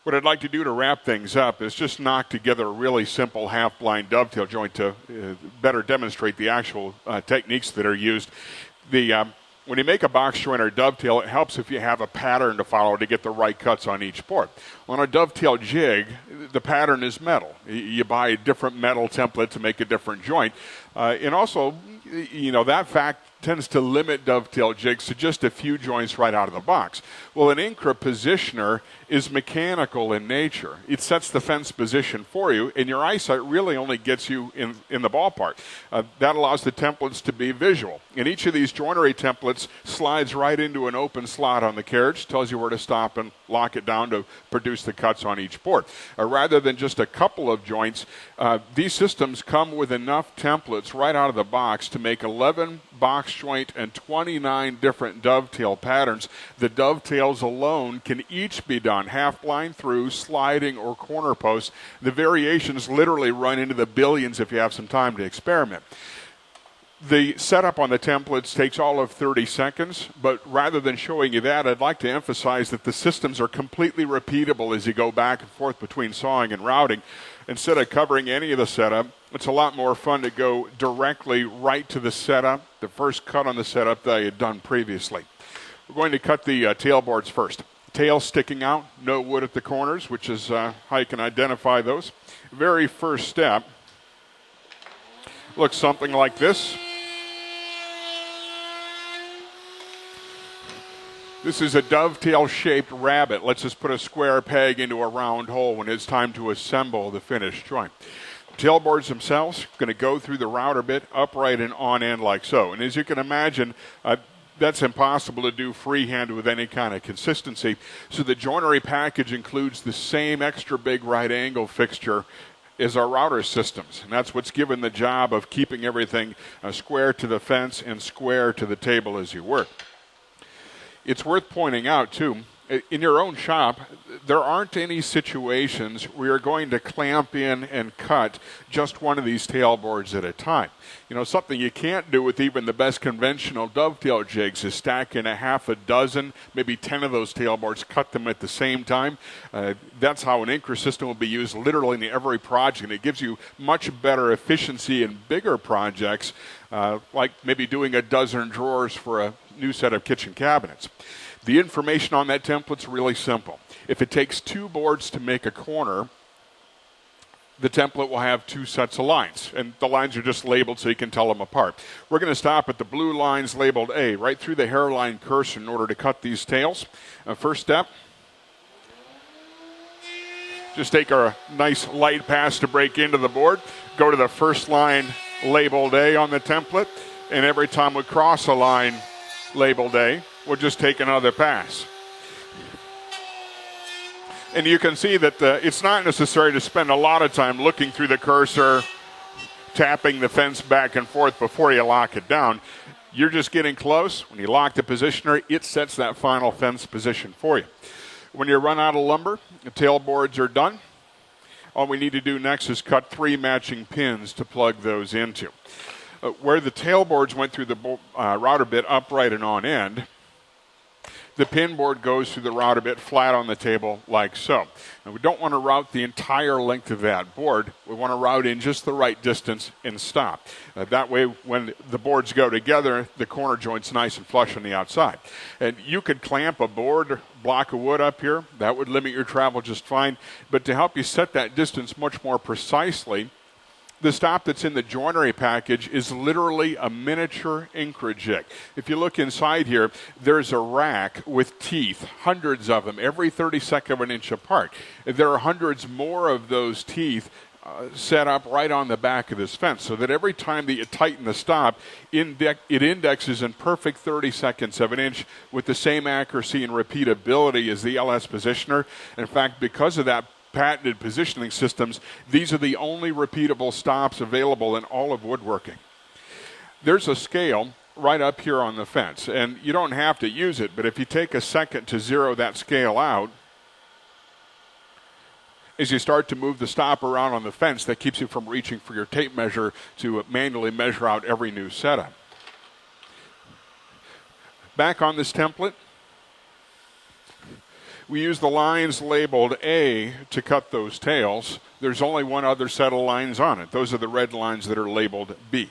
What I'd like to do to wrap things up is just knock together a really simple half-blind dovetail joint to better demonstrate the actual techniques that are used. When you make a box joint or dovetail, it helps if you have a pattern to follow to get the right cuts on each board. On a dovetail jig, the pattern is metal. You buy a different metal template to make a different joint. And also, that fact tends to limit dovetail jigs to just a few joints right out of the box. Well, an INCRA positioner is mechanical in nature. It sets the fence position for you, and your eyesight really only gets you in the ballpark. That allows the templates to be visual. And each of these joinery templates slides right into an open slot on the carriage, tells you where to stop and lock it down to produce the cuts on each board. Rather than just a couple of joints, these systems come with enough templates right out of the box to make 11 box joint and 29 different dovetail patterns. The dovetails alone can each be done half blind through, sliding, or corner posts. The variations literally run into the billions if you have some time to experiment. The setup on the templates takes all of 30 seconds, but rather than showing you that, I'd like to emphasize that the systems are completely repeatable as you go back and forth between sawing and routing. Instead of covering any of the setup, it's a lot more fun to go directly right to the setup, the first cut on the setup that I had done previously. We're going to cut the tailboards first. Tail sticking out, no wood at the corners, which is how you can identify those. Very first step looks something like this. This is a dovetail-shaped rabbet. Let's just put a square peg into a round hole when it's time to assemble the finished joint. Tailboards themselves going to go through the router bit upright and on end like so. And as you can imagine, that's impossible to do freehand with any kind of consistency. So the joinery package includes the same extra big right angle fixture as our router systems. And that's what's given the job of keeping everything square to the fence and square to the table as you work. It's worth pointing out, too, in your own shop, there aren't any situations where you're going to clamp in and cut just one of these tailboards at a time. Something you can't do with even the best conventional dovetail jigs is stack in a half a dozen, maybe 10 of those tailboards, cut them at the same time. That's how an INCRA system will be used literally in every project, and it gives you much better efficiency in bigger projects, like maybe doing a dozen drawers for a new set of kitchen cabinets. The information on that template's really simple. If it takes 2 boards to make a corner, the template will have 2 sets of lines, and the lines are just labeled so you can tell them apart. We're going to stop at the blue lines labeled A, right through the hairline cursor in order to cut these tails. First step, just take our nice light pass to break into the board, go to the first line labeled A on the template, and every time we cross a line labeled A, we'll just take another pass. And you can see that it's not necessary to spend a lot of time looking through the cursor, tapping the fence back and forth before you lock it down. You're just getting close. When you lock the positioner, it sets that final fence position for you. When you run out of lumber, the tailboards are done. All we need to do next is cut 3 matching pins to plug those into. Where the tailboards went through the router bit upright and on end, the pin board goes through the router bit flat on the table like so. And we don't want to route the entire length of that board. We want to route in just the right distance and stop. That way, when the boards go together, the corner joint's nice and flush on the outside. And you could clamp a board or block of wood up here. That would limit your travel just fine. But to help you set that distance much more precisely, the stop that's in the joinery package is literally a miniature INCRA jig. If you look inside here, there's a rack with teeth, hundreds of them, every 32nd of an inch apart. There are hundreds more of those teeth set up right on the back of this fence, so that every time that you tighten the stop, it indexes in perfect 32nds of an inch with the same accuracy and repeatability as the LS positioner. In fact, because of that patented positioning systems, these are the only repeatable stops available in all of woodworking. There's a scale right up here on the fence, and you don't have to use it, but if you take a second to zero that scale out, as you start to move the stop around on the fence, that keeps you from reaching for your tape measure to manually measure out every new setup. Back on this template, We use the lines labeled A to cut those tails. There's only one other set of lines on it. Those are the red lines that are labeled B.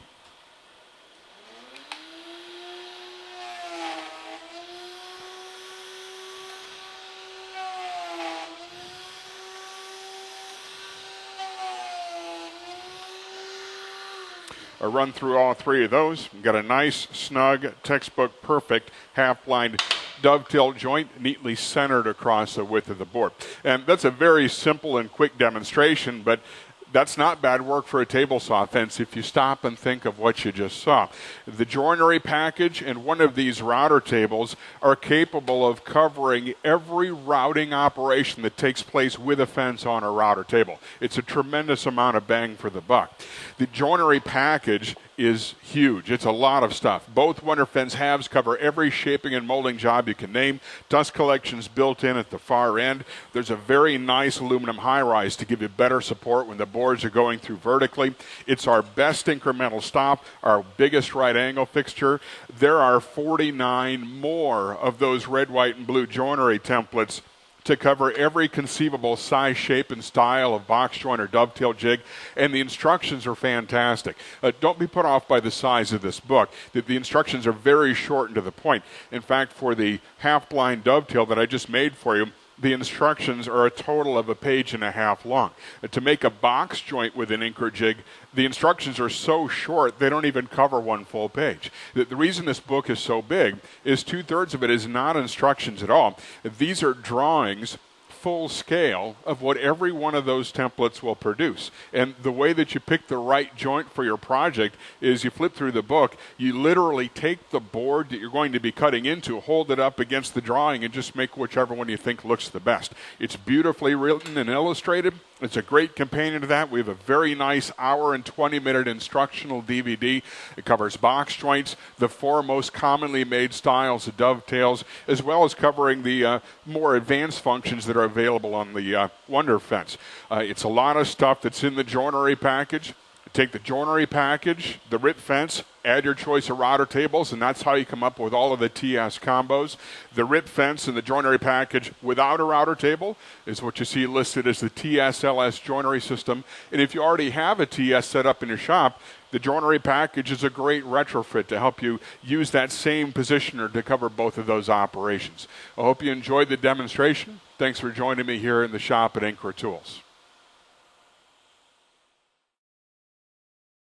I run through all three of those. We've got a nice, snug, textbook perfect half-blind dovetail joint neatly centered across the width of the board. And that's a very simple and quick demonstration, but that's not bad work for a table saw fence if you stop and think of what you just saw. The joinery package and one of these router tables are capable of covering every routing operation that takes place with a fence on a router table. It's a tremendous amount of bang for the buck. The joinery package is huge. It's a lot of stuff. Both Wonder Fence halves cover every shaping and molding job you can name. Dust collection's built in at the far end. There's a very nice aluminum high-rise to give you better support when the boards are going through vertically. It's our best incremental stop, our biggest right angle fixture. There are 49 more of those red, white, and blue joinery templates to cover every conceivable size, shape, and style of box joint or dovetail jig, and the instructions are fantastic. Don't be put off by the size of this book. The instructions are very short and to the point. In fact, for the half-blind dovetail that I just made for you, the instructions are a total of a page and a half long. To make a box joint with an INCRA jig, the instructions are so short they don't even cover one full page. The reason this book is so big is 2/3 of it is not instructions at all. These are drawings full scale of what every one of those templates will produce. And the way that you pick the right joint for your project is you flip through the book, you literally take the board that you're going to be cutting into, hold it up against the drawing, and just make whichever one you think looks the best. It's beautifully written and illustrated. It's a great companion to that. We have a very nice hour and 20-minute instructional DVD. It covers box joints, the 4 most commonly made styles of dovetails, as well as covering the more advanced functions that are available on the Wonder Fence. It's a lot of stuff that's in the joinery package. Take the joinery package, the RIP fence, add your choice of router tables, and that's how you come up with all of the TS combos. The RIP fence and the joinery package without a router table is what you see listed as the TS-LS joinery system. And if you already have a TS set up in your shop, the joinery package is a great retrofit to help you use that same positioner to cover both of those operations. I hope you enjoyed the demonstration. Thanks for joining me here in the shop at INCRA Tools.